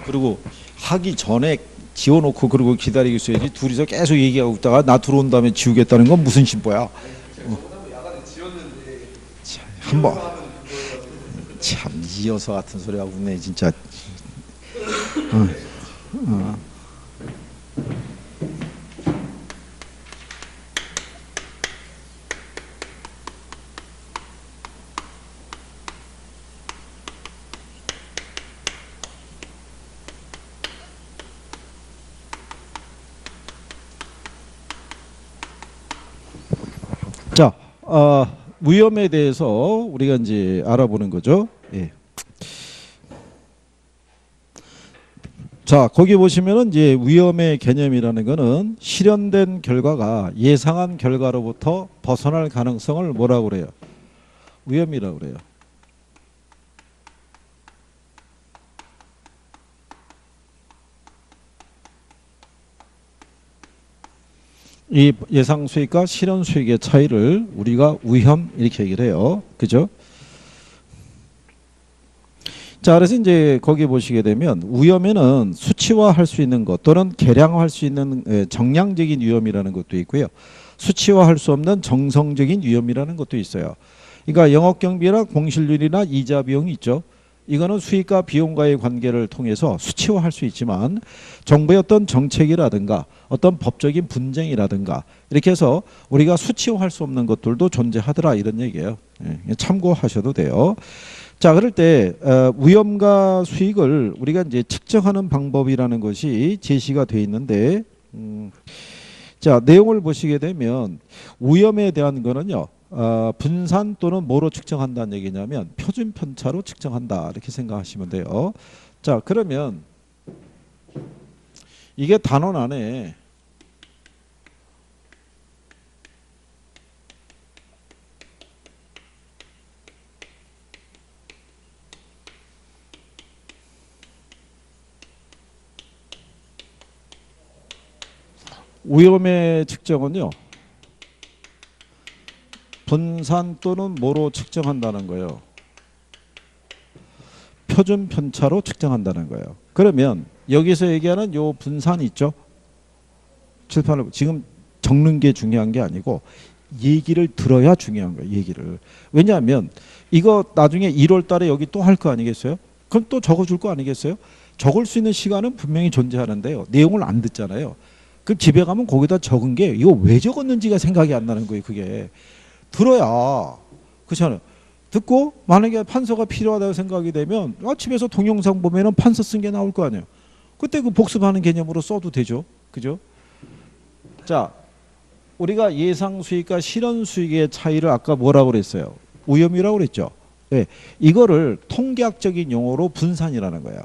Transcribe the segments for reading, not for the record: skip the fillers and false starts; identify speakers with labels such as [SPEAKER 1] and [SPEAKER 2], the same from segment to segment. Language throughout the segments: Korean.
[SPEAKER 1] 그리고 하기 전에 지워놓고 그리고 기다리고 있어야지. 둘이서 계속 얘기하고 있다가 나 들어온 다음에 지우겠다는 건 무슨 심보야? 한번 참 이어서 같은 소리 하고 있네 진짜. 자, 위험에 대해서 우리가 이제 알아보는 거죠. 예. 자, 거기 보시면은 이제 위험의 개념이라는 거는 실현된 결과가 예상한 결과로부터 벗어날 가능성을 뭐라고 그래요? 위험이라고 그래요. 이 예상 수익과 실현 수익의 차이를 우리가 위험 이렇게 얘기를 해요. 그죠? 자, 그래서 이제 거기 보시게 되면 위험에는 수치화할 수 있는 것 또는 계량할 수 있는 정량적인 위험이라는 것도 있고요. 수치화할 수 없는 정성적인 위험이라는 것도 있어요. 그러니까 영업경비나 공실률이나 이자 비용이 있죠. 이거는 수익과 비용과의 관계를 통해서 수치화할 수 있지만 정부의 어떤 정책이라든가 어떤 법적인 분쟁이라든가 이렇게 해서 우리가 수치화할 수 없는 것들도 존재하더라 이런 얘기예요. 예, 참고하셔도 돼요. 자, 그럴 때 위험과 수익을 우리가 이제 측정하는 방법이라는 것이 제시가 돼 있는데, 자, 내용을 보시게 되면 위험에 대한 거는요. 분산 또는 뭐로 측정한다는 얘기냐면 표준 편차로 측정한다 이렇게 생각하시면 돼요. 자, 그러면 이게 단원 안에 위험의 측정은요. 분산 또는 뭐로 측정한다는 거예요. 표준 편차로 측정한다는 거예요. 그러면 여기서 얘기하는 요 분산 있죠? 칠판을 지금 적는 게 중요한 게 아니고 얘기를 들어야 중요한 거예요. 얘기를. 왜냐하면 이거 나중에 1월 달에 여기 또 할 거 아니겠어요? 그럼 또 적어줄 거 아니겠어요? 적을 수 있는 시간은 분명히 존재하는데요. 내용을 안 듣잖아요. 그럼 집에 가면 거기다 적은 게 이거 왜 적었는지가 생각이 안 나는 거예요. 그게. 들어야. 그렇잖아요. 듣고 만약에 판서가 필요하다고 생각이 되면 집에서 동영상 보면은 판서 쓴 게 나올 거 아니에요. 그때 그 복습하는 개념으로 써도 되죠. 그죠? 자, 우리가 예상 수익과 실현 수익의 차이를 아까 뭐라고 그랬어요? 위험이라고 그랬죠. 네. 이거를 통계학적인 용어로 분산이라는 거예요.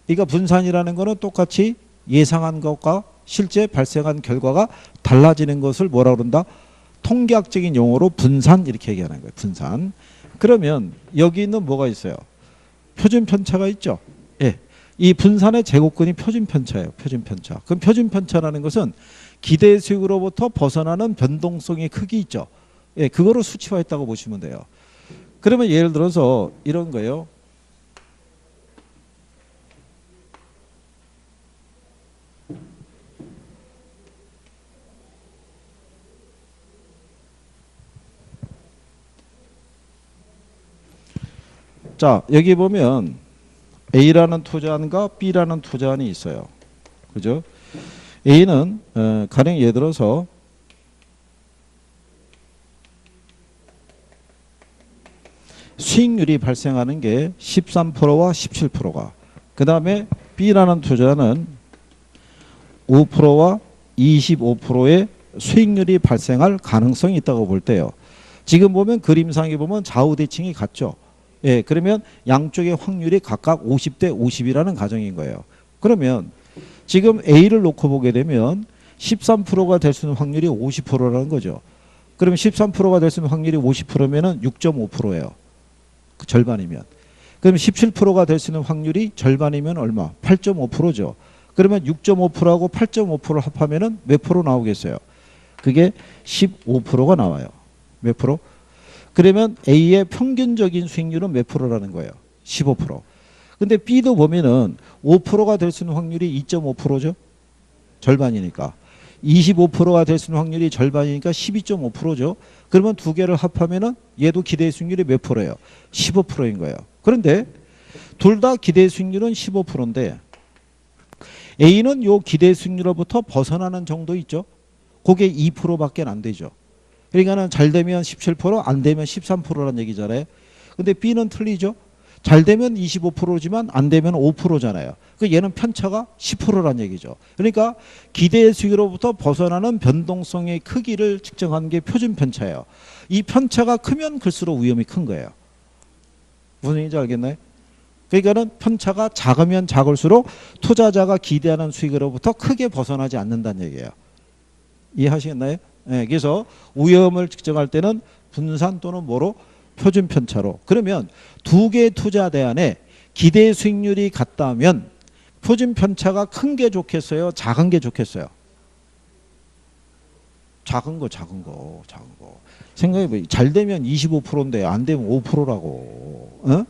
[SPEAKER 1] 그러니까 분산이라는 거는 똑같이 예상한 것과 실제 발생한 결과가 달라지는 것을 뭐라고 그런다? 통계학적인 용어로 분산 이렇게 얘기하는 거예요. 분산. 그러면 여기는 뭐가 있어요? 표준 편차가 있죠. 예. 이 분산의 제곱근이 표준 편차예요. 표준 편차. 그럼 표준 편차라는 것은 기대 수익으로부터 벗어나는 변동성의 크기 있죠. 예, 그거를 수치화했다고 보시면 돼요. 그러면 예를 들어서 이런 거예요. 자, 여기 보면 A라는 투자안과 B라는 투자안이 있어요. 그죠? A는 가령 예를 들어서 수익률이 발생하는 게 13%와 17%가 그 다음에 B라는 투자는 5%와 25%의 수익률이 발생할 가능성이 있다고 볼 때요. 지금 보면 그림상에 보면 좌우대칭이 같죠. 예, 그러면 양쪽의 확률이 각각 50대 50이라는 가정인 거예요. 그러면 지금 A를 놓고 보게 되면 13%가 될 수 있는 확률이 50%라는 거죠. 그러면 13%가 될 수 있는 확률이 50%면은 6.5%예요. 그 절반이면. 그러면 17%가 될 수 있는 확률이 절반이면 얼마? 8.5%죠. 그러면 6.5%하고 8.5%를 합하면은 몇 프로 나오겠어요? 그게 15%가 나와요. 몇 프로? 그러면 A의 평균적인 수익률은 몇 프로라는 거예요? 15%. 근데 B도 보면은 5%가 될 수 있는 확률이 2.5%죠. 절반이니까. 25%가 될 수 있는 확률이 절반이니까 12.5%죠. 그러면 두 개를 합하면은 얘도 기대 수익률이 몇 프로예요? 15%인 거예요. 그런데 둘 다 기대 수익률은 15%인데 A는 요 기대 수익률로부터 벗어나는 정도 있죠. 그게 2%밖에 안 되죠. 그러니까는 잘 되면 17%, 안 되면 13%라는 얘기잖아요. 근데 B는 틀리죠. 잘 되면 25%지만 안 되면 5%잖아요. 그 얘는 편차가 10%란 얘기죠. 그러니까 기대 수익으로부터 벗어나는 변동성의 크기를 측정하는 게 표준 편차예요. 이 편차가 크면 클수록 위험이 큰 거예요. 무슨 얘기인지 알겠나요? 그러니까는 편차가 작으면 작을수록 투자자가 기대하는 수익으로부터 크게 벗어나지 않는다는 얘기예요. 이해하시겠나요? 네, 그래서 위험을 측정할 때는 분산 또는 뭐로? 표준 편차로. 그러면 두 개의 투자 대안에 기대 수익률이 같다면 표준 편차가 큰 게 좋겠어요? 작은 게 좋겠어요? 작은 거. 생각해봐요. 잘 되면 25%인데 안 되면 5%라고. 어?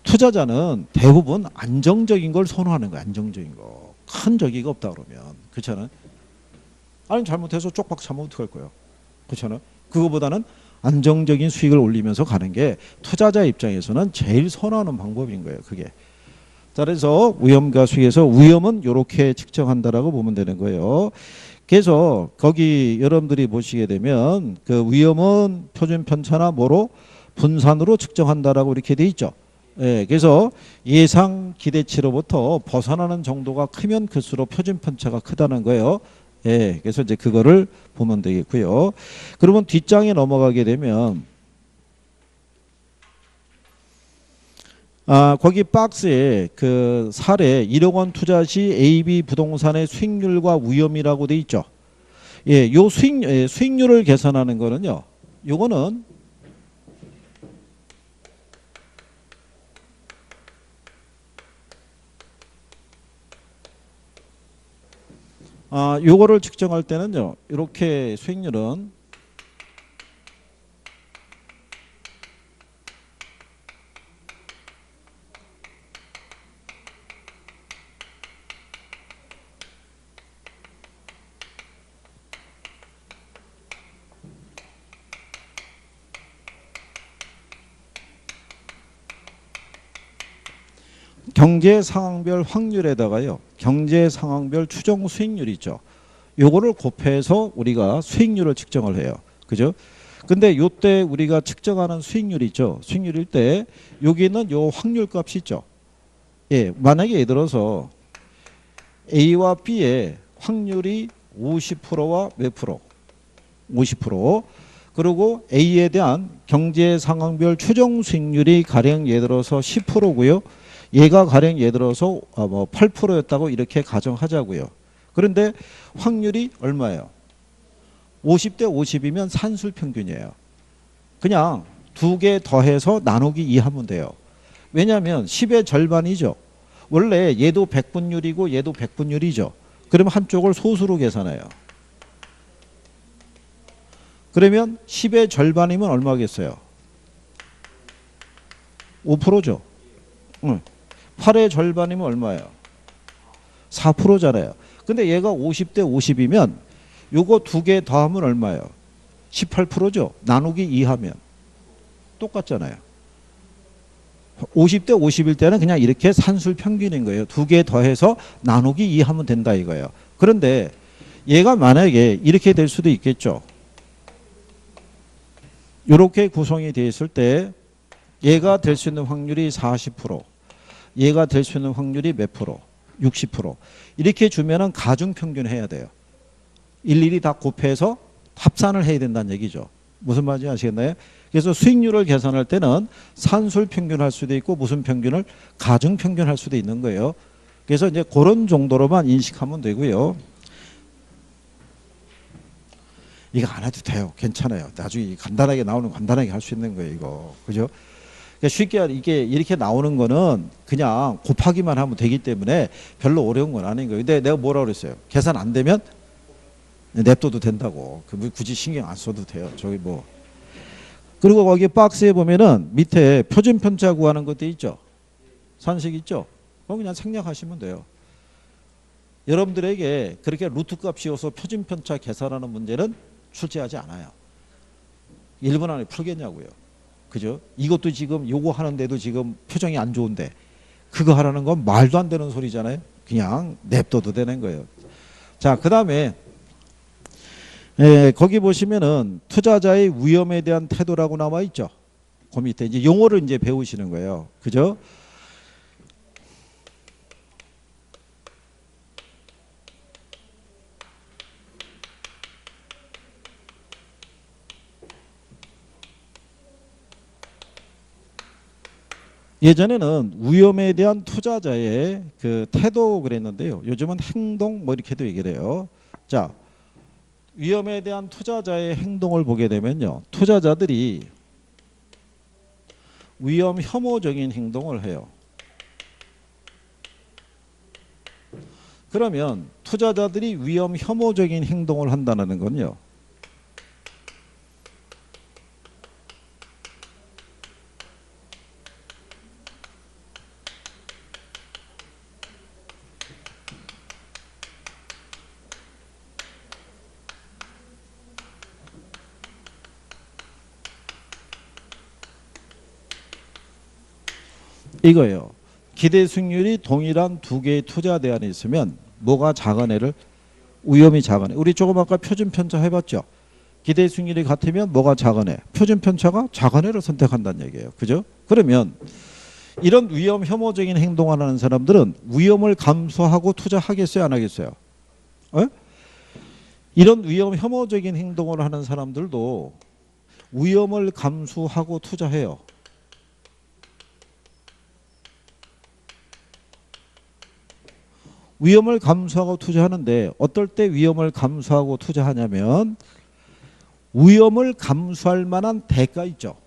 [SPEAKER 1] 투자자는 대부분 안정적인 걸 선호하는 거야. 안정적인 거. 큰 저기가 없다 그러면. 그렇잖아요. 아니 잘못해서 쪽박 차면 어떡할 거예요. 그렇잖아요. 그거보다는 안정적인 수익을 올리면서 가는 게 투자자 입장에서는 제일 선호하는 방법인 거예요. 그게. 자, 그래서 위험과 수익에서 위험은 이렇게 측정한다라고 보면 되는 거예요. 그래서 거기 여러분들이 보시게 되면 그 위험은 표준 편차나 뭐로 분산으로 측정한다라고 이렇게 돼 있죠. 예, 그래서 예상 기대치로부터 벗어나는 정도가 크면 클수록 표준 편차가 크다는 거예요. 예, 그래서 이제 그거를 보면 되겠고요. 그러면 뒷장에 넘어가게 되면 거기 박스에 그 사례 1억 원 투자 시 AB 부동산의 수익률과 위험이라고 돼 있죠. 예, 요 수익률을 계산하는 거는요. 요거는 요거를 측정할 때는요. 이렇게 수익률은 경제 상황별 확률에다가요. 경제 상황별 추정 수익률 있죠. 요거를 곱해서 우리가 수익률을 측정을 해요. 그죠? 근데 요때 우리가 측정하는 수익률 있죠. 수익률일 때 여기는 요 확률 값이 있죠. 예, 만약에 예를 들어서 A와 B의 확률이 50%와 몇 프로? 50%. 그리고 A에 대한 경제 상황별 추정 수익률이 가령 예를 들어서 10%고요. 얘가 가령 예를 들어서 8%였다고 이렇게 가정하자고요. 그런데 확률이 얼마예요? 50대 50이면 산술 평균이에요. 그냥 두 개 더해서 나누기 2 하면 돼요. 왜냐하면 10의 절반이죠. 원래 얘도 100분율이고 얘도 100분율이죠. 그러면 한쪽을 소수로 계산해요. 그러면 10의 절반이면 얼마겠어요? 5%죠. 응. 8의 절반이면 얼마예요? 4%잖아요. 근데 얘가 50대 50이면 요거 두 개 더하면 얼마예요? 18%죠. 나누기 2 하면 똑같잖아요. 50대 50일 때는 그냥 이렇게 산술 평균인 거예요. 두 개 더해서 나누기 2 하면 된다 이거예요. 그런데 얘가 만약에 이렇게 될 수도 있겠죠. 이렇게 구성이 되어 있을 때 얘가 될 수 있는 확률이 40%, 얘가 될 수 있는 확률이 몇 프로? 60%. 이렇게 주면은 가중평균 해야 돼요. 일일이 다 곱해서 합산을 해야 된다는 얘기죠. 무슨 말인지 아시겠나요? 그래서 수익률을 계산할 때는 산술 평균 할 수도 있고 무슨 평균을 가중평균 할 수도 있는 거예요. 그래서 이제 그런 정도로만 인식하면 되고요. 이거 안 해도 돼요. 괜찮아요. 나중에 간단하게 나오는 간단하게 할 수 있는 거예요. 이거. 그죠? 그러니까 쉽게 이게 이렇게 나오는 거는 그냥 곱하기만 하면 되기 때문에 별로 어려운 건 아닌 거예요. 근데 내가 뭐라 그랬어요? 계산 안 되면 냅둬도 된다고. 굳이 신경 안 써도 돼요. 저기 뭐. 그리고 거기 박스에 보면은 밑에 표준 편차 구하는 것도 있죠. 산식 있죠? 그럼 그냥 생략하시면 돼요. 여러분들에게 그렇게 루트 값이어서 표준편차 계산하는 문제는 출제하지 않아요. 1분 안에 풀겠냐고요. 그죠? 이것도 지금 요거 하는데도 지금 표정이 안 좋은데 그거 하라는 건 말도 안 되는 소리잖아요. 그냥 냅둬도 되는 거예요. 자, 그 다음에 거기 보시면은 투자자의 위험에 대한 태도라고 나와 있죠. 그 밑에 이제 용어를 이제 배우시는 거예요. 그죠? 예전에는 위험에 대한 투자자의 그 태도 그랬는데요. 요즘은 행동 뭐 이렇게도 얘기를 해요. 자, 위험에 대한 투자자의 행동을 보게 되면요. 투자자들이 위험 혐오적인 행동을 해요. 그러면 투자자들이 위험 혐오적인 행동을 한다는 건요. 이거예요. 기대 수익률이 동일한 두 개의 투자 대안이 있으면 뭐가 작은 애를 위험이 작은 애. 우리 조금 아까 표준 편차 해봤죠. 기대 수익률이 같으면 뭐가 작은 애. 표준 편차가 작은 애를 선택한다는 얘기예요. 그죠? 그러면 이런 위험 혐오적인 행동을 하는 사람들은 위험을 감수하고 투자하겠어요, 안 하겠어요? 에? 이런 위험 혐오적인 행동을 하는 사람들도 위험을 감수하고 투자해요. 위험을 감수하고 투자하는데 어떨 때 위험을 감수하고 투자하냐면 위험을 감수할 만한 대가 있죠.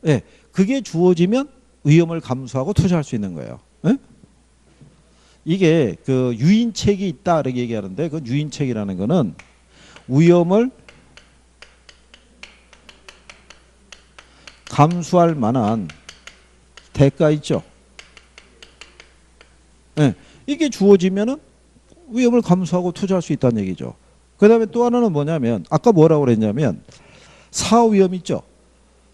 [SPEAKER 1] 예, 그게 주어지면 위험을 감수하고 투자할 수 있는 거예요. 예? 이게 그 유인책이 있다 이렇게 얘기하는데 그 유인책이라는 거는 위험을 감수할 만한 대가 있죠. 예. 이게 주어지면은 위험을 감수하고 투자할 수 있다는 얘기죠. 그 다음에 또 하나는 뭐냐면 아까 뭐라고 그랬냐면 사업 위험 있죠.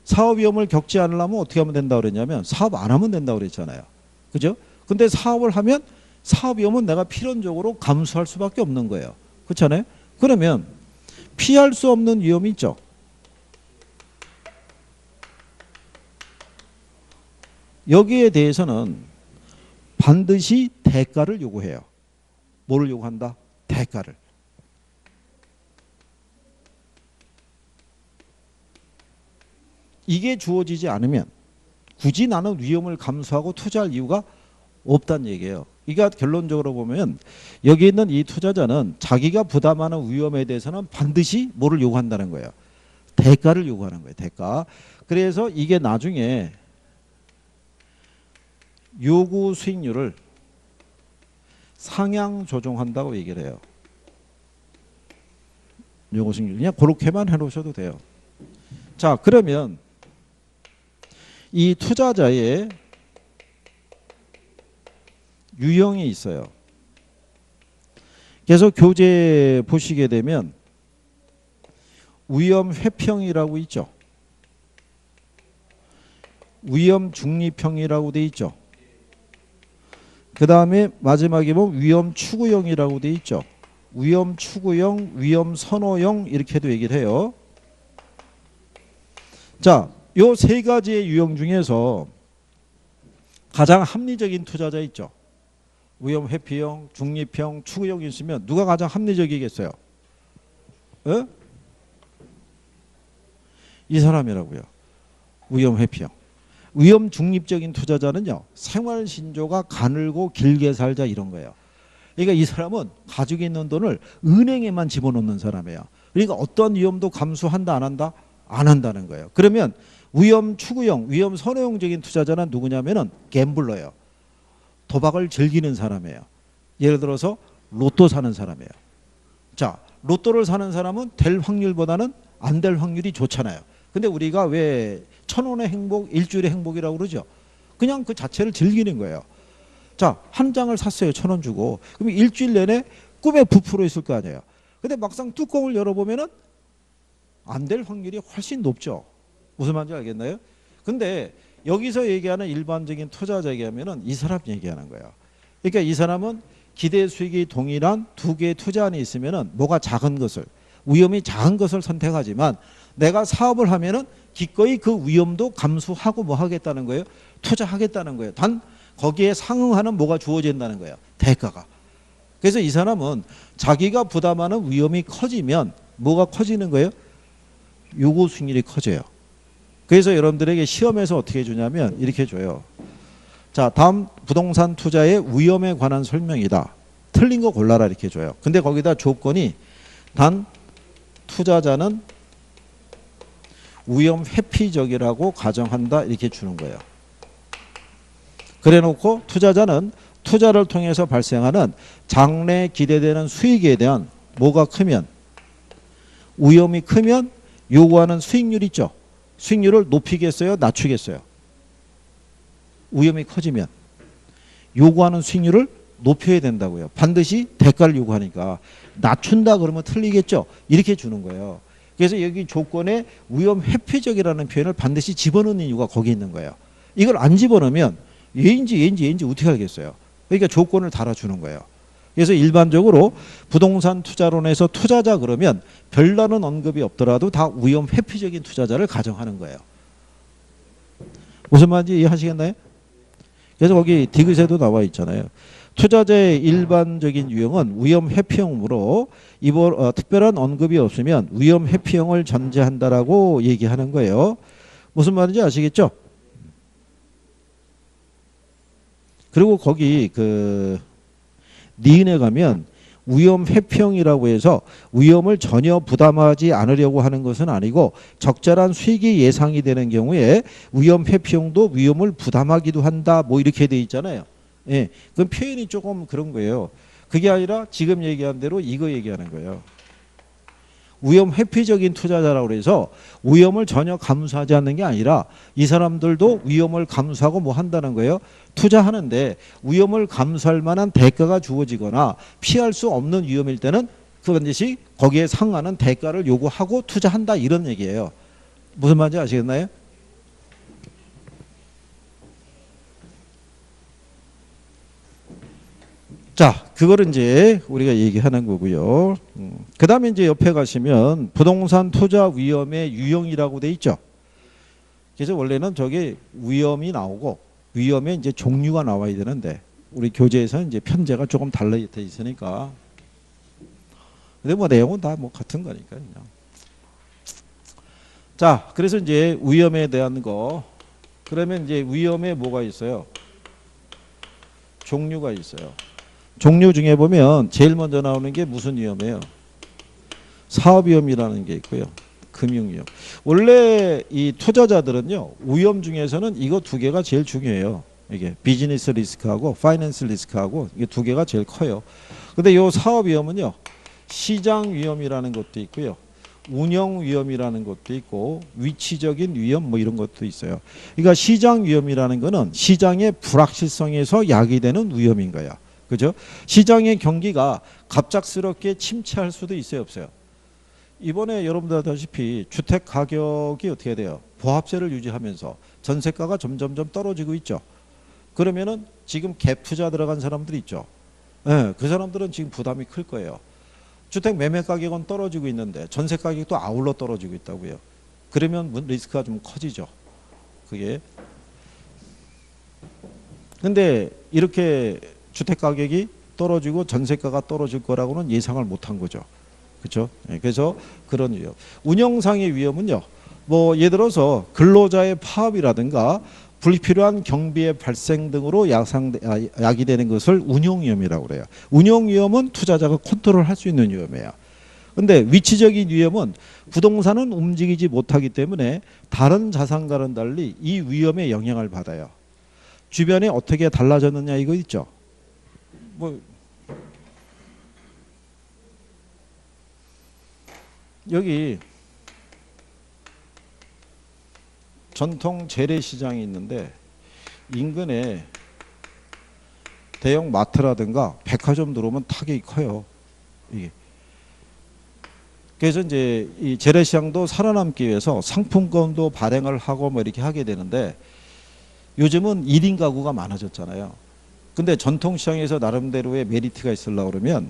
[SPEAKER 1] 사업 위험을 겪지 않으려면 어떻게 하면 된다고 그랬냐면 사업 안 하면 된다고 그랬잖아요. 그죠? 근데 사업을 하면 사업 위험은 내가 필연적으로 감수할 수밖에 없는 거예요. 그렇잖아요? 그러면 피할 수 없는 위험이 있죠. 여기에 대해서는 반드시 대가를 요구해요. 뭐를 요구한다? 대가를. 이게 주어지지 않으면 굳이 나는 위험을 감수하고 투자할 이유가 없다는 얘기예요. 그러니까 결론적으로 보면 여기 있는 이 투자자는 자기가 부담하는 위험에 대해서는 반드시 뭐를 요구한다는 거예요. 대가를 요구하는 거예요. 대가. 그래서 이게 나중에 요구 수익률을 상향 조정한다고 얘기를 해요. 요구 수익률 그냥 그렇게만 해놓으셔도 돼요. 자, 그러면 이 투자자의 유형이 있어요. 그래서 교재 보시게 되면 위험 회평이라고 있죠. 위험 중립형이라고 돼 있죠. 그 다음에 마지막에 보면 위험 추구형이라고 돼 있죠. 위험 추구형, 위험 선호형 이렇게도 얘기를 해요. 자, 요 세 가지의 유형 중에서 가장 합리적인 투자자 있죠. 위험 회피형, 중립형, 추구형이 있으면 누가 가장 합리적이겠어요? 에? 이 사람이라고요. 위험 회피형. 위험 중립적인 투자자는요. 생활 신조가 가늘고 길게 살자 이런 거예요. 그러니까 이 사람은 가지고 있는 돈을 은행에만 집어넣는 사람이에요. 그러니까 어떤 위험도 감수한다 안 한다? 안 한다는 거예요. 그러면 위험 추구형, 위험 선호형적인 투자자는 누구냐면은 갬블러예요. 도박을 즐기는 사람이에요. 예를 들어서 로또 사는 사람이에요. 자, 로또를 사는 사람은 될 확률보다는 안 될 확률이 좋잖아요. 근데 우리가 왜 1,000원의 행복, 일주일의 행복이라고 그러죠? 그냥 그 자체를 즐기는 거예요. 자, 한 장을 샀어요. 1,000원 주고. 그럼 일주일 내내 꿈에 부풀어 있을 거 아니에요. 근데 막상 뚜껑을 열어보면은 안 될 확률이 훨씬 높죠. 무슨 말인지 알겠나요? 근데 여기서 얘기하는 일반적인 투자자 얘기하면은 이 사람 얘기하는 거예요. 그러니까 이 사람은 기대 수익이 동일한 두 개의 투자안이 있으면은 뭐가 작은 것을, 위험이 작은 것을 선택하지만 내가 사업을 하면은 기꺼이 그 위험도 감수하고 뭐 하겠다는 거예요? 투자하겠다는 거예요. 단 거기에 상응하는 뭐가 주어진다는 거예요. 대가가. 그래서 이 사람은 자기가 부담하는 위험이 커지면 뭐가 커지는 거예요? 요구 수익률이 커져요. 그래서 여러분들에게 시험에서 어떻게 주냐면 이렇게 줘요. 자, 다음 부동산 투자의 위험에 관한 설명이다. 틀린 거 골라라 이렇게 줘요. 근데 거기다 조건이 단 투자자는 위험 회피적이라고 가정한다 이렇게 주는 거예요. 그래 놓고 투자자는 투자를 통해서 발생하는 장래에 기대되는 수익에 대한 뭐가 크면, 위험이 크면 요구하는 수익률 있죠. 수익률을 높이겠어요? 낮추겠어요? 위험이 커지면 요구하는 수익률을 높여야 된다고요. 반드시 대가를 요구하니까. 낮춘다 그러면 틀리겠죠. 이렇게 주는 거예요. 그래서 여기 조건에 위험 회피적이라는 표현을 반드시 집어넣는 이유가 거기 있는 거예요. 이걸 안 집어넣으면 얘인지 어떻게 알겠어요. 그러니까 조건을 달아주는 거예요. 그래서 일반적으로 부동산 투자론에서 투자자 그러면 별다른 언급이 없더라도 다 위험 회피적인 투자자를 가정하는 거예요. 무슨 말인지 이해하시겠나요? 그래서 거기 디귿에도 나와 있잖아요. 투자자의 일반적인 유형은 위험 회피형으로 특별한 언급이 없으면 위험 회피형을 전제한다라고 얘기하는 거예요. 무슨 말인지 아시겠죠? 그리고 거기 니은에 가면 위험 회피형이라고 해서 위험을 전혀 부담하지 않으려고 하는 것은 아니고 적절한 수익이 예상이 되는 경우에 위험 회피형도 위험을 부담하기도 한다 뭐 이렇게 돼 있잖아요. 예, 그 표현이 조금 그런 거예요. 그게 아니라 지금 얘기한 대로 이거 얘기하는 거예요. 위험 회피적인 투자자라고 해서 위험을 전혀 감수하지 않는 게 아니라 이 사람들도 위험을 감수하고 뭐 한다는 거예요. 투자하는데 위험을 감수할 만한 대가가 주어지거나 피할 수 없는 위험일 때는 그 반드시 거기에 상하는 대가를 요구하고 투자한다 이런 얘기예요. 무슨 말인지 아시겠나요? 자, 그거를 이제 우리가 얘기하는 거고요. 그 다음에 이제 옆에 가시면 부동산 투자 위험의 유형이라고 돼 있죠. 그래서 원래는 저게 위험이 나오고 위험의 이제 종류가 나와야 되는데 우리 교재에서는 이제 편제가 조금 달라 돼 있으니까. 근데 뭐 내용은 다 뭐 같은 거니까 그냥. 자, 그래서 이제 위험에 대한 거. 그러면 이제 위험에 뭐가 있어요? 종류가 있어요. 종류 중에 보면 제일 먼저 나오는 게 무슨 위험이에요? 사업위험이라는 게 있고요. 금융위험. 원래 이 투자자들은요. 위험 중에서는 이거 두 개가 제일 중요해요. 이게 비즈니스 리스크하고 파이낸스 리스크하고 이게 두 개가 제일 커요. 근데 이 사업위험은요. 시장위험이라는 것도 있고요. 운영위험이라는 것도 있고 위치적인 위험 뭐 이런 것도 있어요. 그러니까 시장위험이라는 거는 시장의 불확실성에서 야기되는 위험인 거야. 그죠? 시장의 경기가 갑작스럽게 침체할 수도 있어요, 없어요? 이번에 여러분들 아다시피 주택 가격이 어떻게 돼요? 보합세를 유지하면서 전세가가 점점점 떨어지고 있죠. 그러면은 지금 갭 투자 들어간 사람들이 있죠. 네, 그 사람들은 지금 부담이 클 거예요. 주택 매매 가격은 떨어지고 있는데 전세 가격도 아울러 떨어지고 있다고요. 그러면 리스크가 좀 커지죠. 그게. 근데 이렇게 주택 가격이 떨어지고 전세가가 떨어질 거라고는 예상을 못한 거죠. 그렇죠? 그래서 그런 위험. 운영상의 위험은요. 뭐 예를 들어서 근로자의 파업이라든가 불필요한 경비의 발생 등으로 야기되는 것을 운용위험이라고 그래요. 운용위험은 투자자가 컨트롤할 수 있는 위험이에요. 근데 위치적인 위험은 부동산은 움직이지 못하기 때문에 다른 자산과는 달리 이 위험에 영향을 받아요. 주변에 어떻게 달라졌느냐 이거 있죠. 뭐 여기 전통 재래시장이 있는데 인근에 대형 마트라든가 백화점 들어오면 타격이 커요. 이게. 그래서 이제 이 재래시장도 살아남기 위해서 상품권도 발행을 하고 뭐 이렇게 하게 되는데 요즘은 1인 가구가 많아졌잖아요. 근데 전통시장에서 나름대로의 메리트가 있으려고 그러면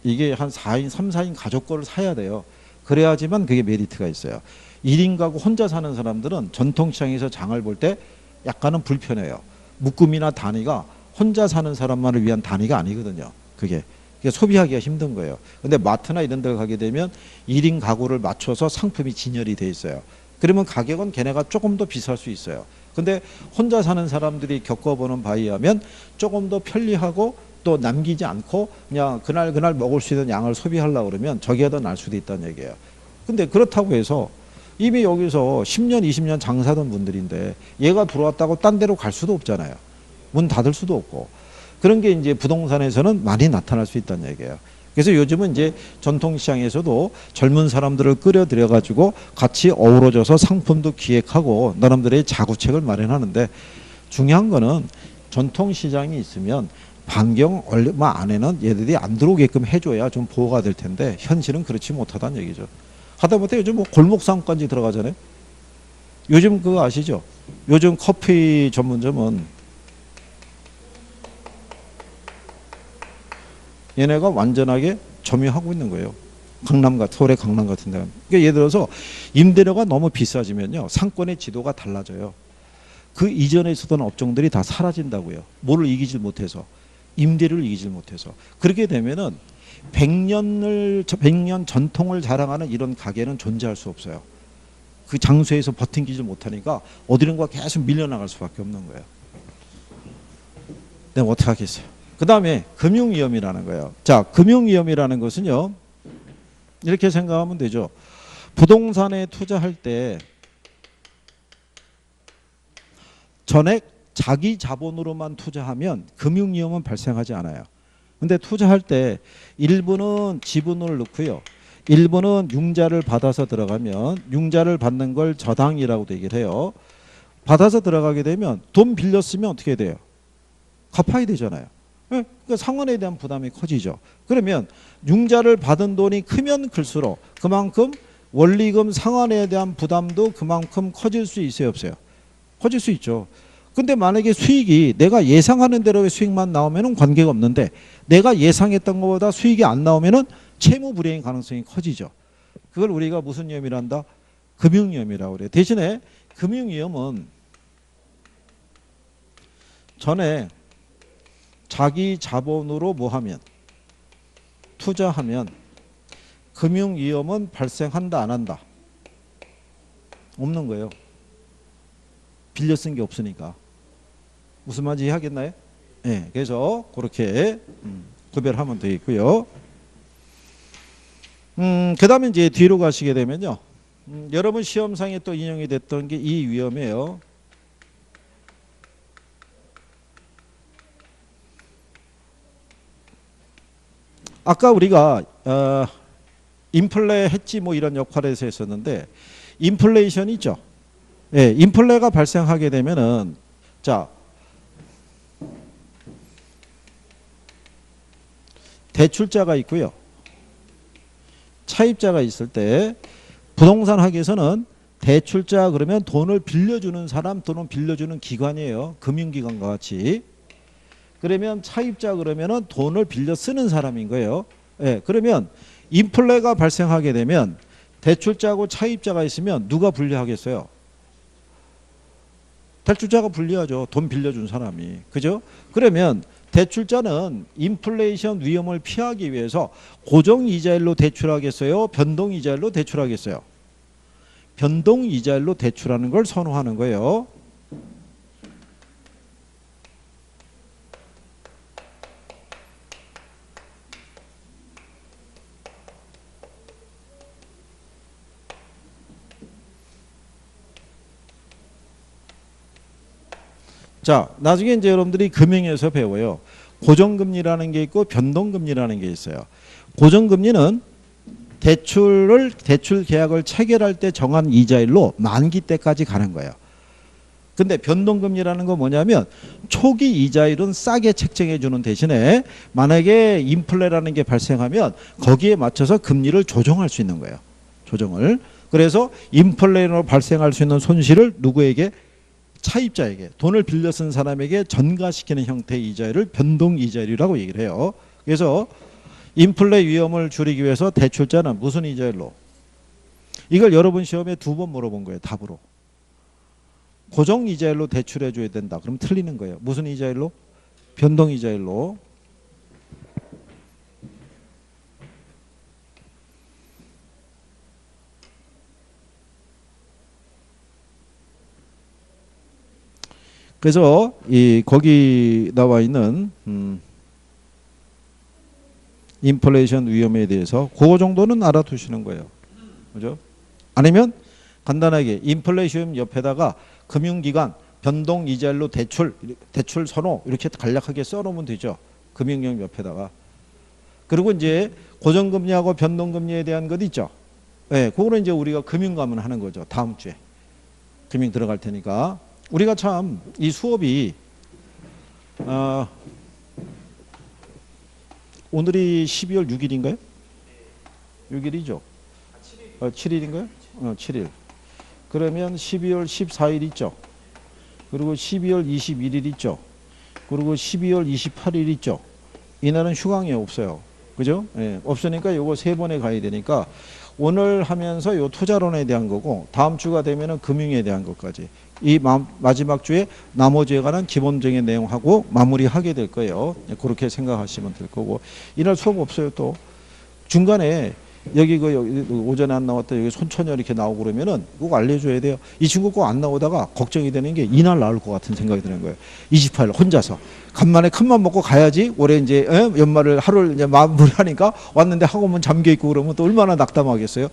[SPEAKER 1] 이게 한 4인, 3, 4인 가족 거를 사야 돼요. 그래야지만 그게 메리트가 있어요. 1인 가구 혼자 사는 사람들은 전통시장에서 장을 볼 때 약간은 불편해요. 묶음이나 단위가 혼자 사는 사람만을 위한 단위가 아니거든요. 그게 소비하기가 힘든 거예요. 근데 마트나 이런 데 가게 되면 1인 가구를 맞춰서 상품이 진열이 돼 있어요. 그러면 가격은 걔네가 조금 더 비쌀 수 있어요. 근데 혼자 사는 사람들이 겪어보는 바에 의하면 조금 더 편리하고 또 남기지 않고 그냥 그날 먹을 수 있는 양을 소비하려고 그러면 저게 더 날 수도 있다는 얘기예요. 근데 그렇다고 해서 이미 여기서 10년, 20년 장사던 분들인데 얘가 들어왔다고 딴 데로 갈 수도 없잖아요. 문 닫을 수도 없고. 그런 게 이제 부동산에서는 많이 나타날 수 있다는 얘기예요. 그래서 요즘은 이제 전통시장에서도 젊은 사람들을 끌어들여 가지고 같이 어우러져서 상품도 기획하고 나름대로의 자구책을 마련하는데 중요한 거는 전통시장이 있으면 반경 얼마 안에는 얘들이 안 들어오게끔 해줘야 좀 보호가 될 텐데 현실은 그렇지 못하다는 얘기죠. 하다못해 요즘 뭐 골목상까지 들어가잖아요. 요즘 그거 아시죠? 요즘 커피 전문점은 얘네가 완전하게 점유하고 있는 거예요. 서울의 강남 같은 데. 그러니까 예를 들어서 임대료가 너무 비싸지면요. 상권의 지도가 달라져요. 그 이전에 있었던 업종들이 다 사라진다고요. 뭐를 이기질 못해서. 임대료를 이기질 못해서. 그렇게 되면은 100년 전통을 자랑하는 이런 가게는 존재할 수 없어요. 그 장소에서 버티지 못하니까 어디론가 계속 밀려나갈 수밖에 없는 거예요. 내가 어떻게 하겠어요? 그 다음에 금융위험이라는 거예요. 자, 금융위험이라는 것은요. 이렇게 생각하면 되죠. 부동산에 투자할 때 전액 자기 자본으로만 투자하면 금융위험은 발생하지 않아요. 근데 투자할 때 일부는 지분을 넣고요. 일부는 융자를 받아서 들어가면 융자를 받는 걸 저당이라고도 얘기를 해요. 받아서 들어가게 되면 돈 빌렸으면 어떻게 돼요? 갚아야 되잖아요. 그러니까 상환에 대한 부담이 커지죠. 그러면 융자를 받은 돈이 크면 클수록 그만큼 원리금 상환에 대한 부담도 그만큼 커질 수 있어요, 없어요? 커질 수 있죠. 근데 만약에 수익이 내가 예상하는 대로의 수익만 나오면은 관계가 없는데 내가 예상했던 것보다 수익이 안 나오면은 채무 불이행 가능성이 커지죠. 그걸 우리가 무슨 위험이라 한다? 금융위험이라고 그래요. 대신에 금융위험은 전에 자기 자본으로 뭐 하면 투자하면 금융위험은 발생한다 안 한다? 없는 거예요. 빌려 쓴 게 없으니까. 무슨 말인지 이해하겠나요? 네, 그래서 그렇게 구별하면 되겠고요. 그 다음에 이제 뒤로 가시게 되면요. 여러분 시험상에 또 인용이 됐던 게 이 위험이에요. 아까 우리가 인플레 해지 뭐 이런 역할에서 했었는데 인플레이션이 있죠. 예, 인플레가 발생하게 되면은 자 대출자가 있고요. 차입자가 있을 때 부동산 학에서는 대출자 그러면 돈을 빌려주는 사람 또는 빌려주는 기관이에요. 금융기관과 같이. 그러면 차입자 그러면은 돈을 빌려 쓰는 사람인 거예요. 예, 그러면 인플레가 발생하게 되면 대출자하고 차입자가 있으면 누가 불리하겠어요? 대출자가 불리하죠. 돈 빌려준 사람이. 그죠? 그러면 대출자는 인플레이션 위험을 피하기 위해서 고정이자율로 대출하겠어요? 변동이자율로 대출하겠어요? 변동이자율로 대출하는 걸 선호하는 거예요. 자, 나중에 이제 여러분들이 금융에서 배워요. 고정금리라는 게 있고 변동금리라는 게 있어요. 고정금리는 대출 계약을 체결할 때 정한 이자율로 만기 때까지 가는 거예요. 근데 변동금리라는 건 뭐냐면 초기 이자율은 싸게 책정해 주는 대신에 만약에 인플레라는 게 발생하면 거기에 맞춰서 금리를 조정할 수 있는 거예요. 조정을. 그래서 인플레로 발생할 수 있는 손실을 누구에게? 차입자에게, 돈을 빌려 쓴 사람에게 전가시키는 형태의 이자율을 변동 이자율이라고 얘기를 해요. 그래서 인플레 위험을 줄이기 위해서 대출자는 무슨 이자율로? 이걸 여러분 시험에 2번 물어본 거예요. 답으로. 고정 이자율로 대출해 줘야 된다. 그럼 틀리는 거예요. 무슨 이자율로? 변동 이자율로. 그래서 이 거기 나와 있는 인플레이션 위험에 대해서 그거 정도는 알아두시는 거예요. 그죠? 아니면 간단하게 인플레이션 옆에다가 금융기관 변동 이자율로 대출 선호 이렇게 간략하게 써놓으면 되죠. 금융령 옆에다가. 그리고 이제 고정금리하고 변동금리에 대한 것 있죠. 네, 그거는 이제 우리가 금융가문 하는 거죠. 다음 주에 금융 들어갈 테니까. 우리가 참 이 수업이 오늘이 12월 6일인가요? 6일이죠. 7일인가요? 7일. 그러면 12월 14일 있죠. 그리고 12월 21일 있죠. 그리고 12월 28일 있죠. 이날은 휴강이 없어요. 그죠? 예, 없으니까 요거 3번에 가야 되니까 오늘 하면서 요 투자론에 대한 거고 다음 주가 되면은 금융에 대한 것까지 이 마지막 주에 나머지에 관한 기본적인 내용하고 마무리하게 될 거예요. 그렇게 생각하시면 될 거고 이날 수업 없어요. 또 중간에 여기 오전에 안 나왔다 여기 손천여 이렇게 나오고 그러면은 꼭 알려줘야 돼요. 이 친구 꼭 안 나오다가 걱정이 되는 게 이날 나올 것 같은 생각이 드는 거예요. 28일 혼자서 간만에 큰맘 먹고 가야지. 올해 이제 연말을 하루를 이제 마무리하니까 왔는데 학원문 잠겨 있고 그러면 또 얼마나 낙담하겠어요.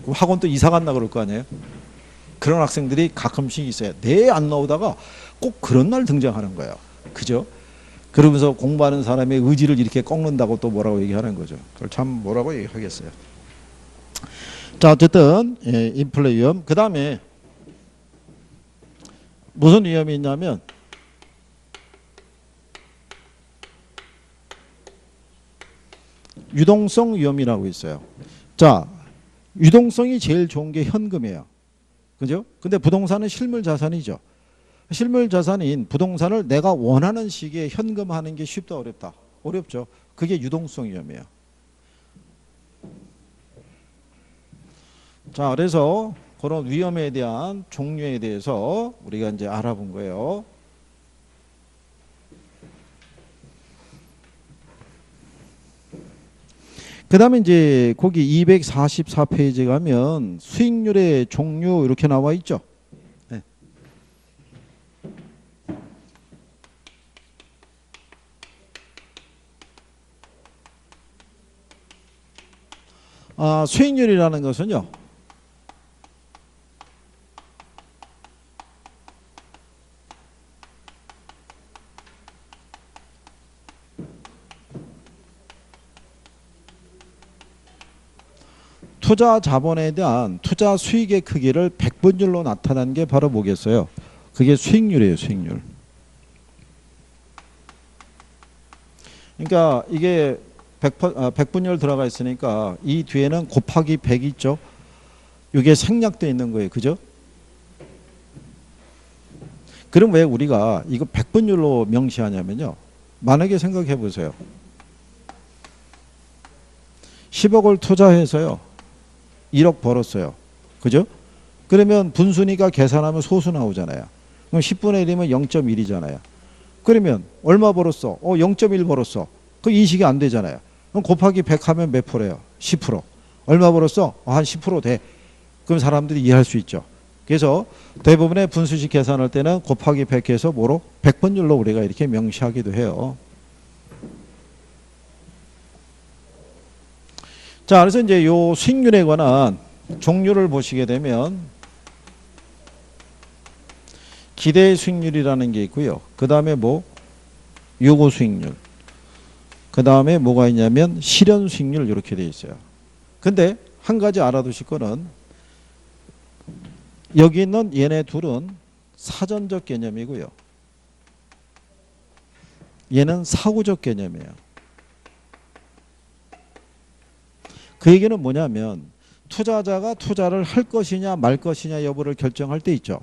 [SPEAKER 1] 그럼 학원 또 이사 갔나 그럴 거 아니에요. 그런 학생들이 가끔씩 있어요. 내 안 나오다가 꼭 그런 날 등장하는 거예요. 그죠? 그러면서 공부하는 사람의 의지를 이렇게 꺾는다고 또 뭐라고 얘기하는 거죠. 그걸 참 뭐라고 얘기하겠어요. 자, 어쨌든 인플레 위험. 그 다음에 무슨 위험이 있냐면 유동성 위험이라고 있어요. 자, 유동성이 제일 좋은 게 현금이에요. 그죠? 근데 부동산은 실물 자산이죠. 실물 자산인 부동산을 내가 원하는 시기에 현금화하는 게 쉽다 어렵다? 어렵죠. 그게 유동성 위험이에요. 자, 그래서 그런 위험에 대한 종류에 대해서 우리가 이제 알아본 거예요. 그 다음에 이제 거기 244페이지 가면 수익률의 종류 이렇게 나와 있죠. 네. 수익률이라는 것은요. 투자 자본에 대한 투자 수익의 크기를 백분율로 나타난 게 바로 뭐겠어요? 그게 수익률이에요. 수익률. 그러니까 이게 100분율 들어가 있으니까 이 뒤에는 곱하기 100 있죠. 이게 생략되어 있는 거예요. 그죠? 그럼 왜 우리가 이거 100분율로 명시하냐면요. 만약에 생각해 보세요. 10억을 투자해서요. 1억 벌었어요. 그죠? 그러면 분순위가 계산하면 소수 나오잖아요. 그럼 10분의 1이면 0.1이잖아요. 그러면 얼마 벌었어? 0.1 벌었어. 그 인식이 안 되잖아요. 그럼 곱하기 100 하면 몇 프로예요? 10%. 얼마 벌었어? 한 10% 돼. 그럼 사람들이 이해할 수 있죠. 그래서 대부분의 분수식 계산할 때는 곱하기 100 해서 뭐로? 100분율로 우리가 이렇게 명시하기도 해요. 자, 그래서 이제 요 수익률에 관한 종류를 보시게 되면 기대 수익률이라는 게 있고요. 그 다음에 뭐 요구 수익률. 그 다음에 뭐가 있냐면 실현 수익률 이렇게 돼 있어요. 근데 한 가지 알아두실 거는 여기 있는 얘네 둘은 사전적 개념이고요. 얘는 사후적 개념이에요. 그 얘기는 뭐냐면 투자자가 투자를 할 것이냐 말 것이냐 여부를 결정할 때 있죠.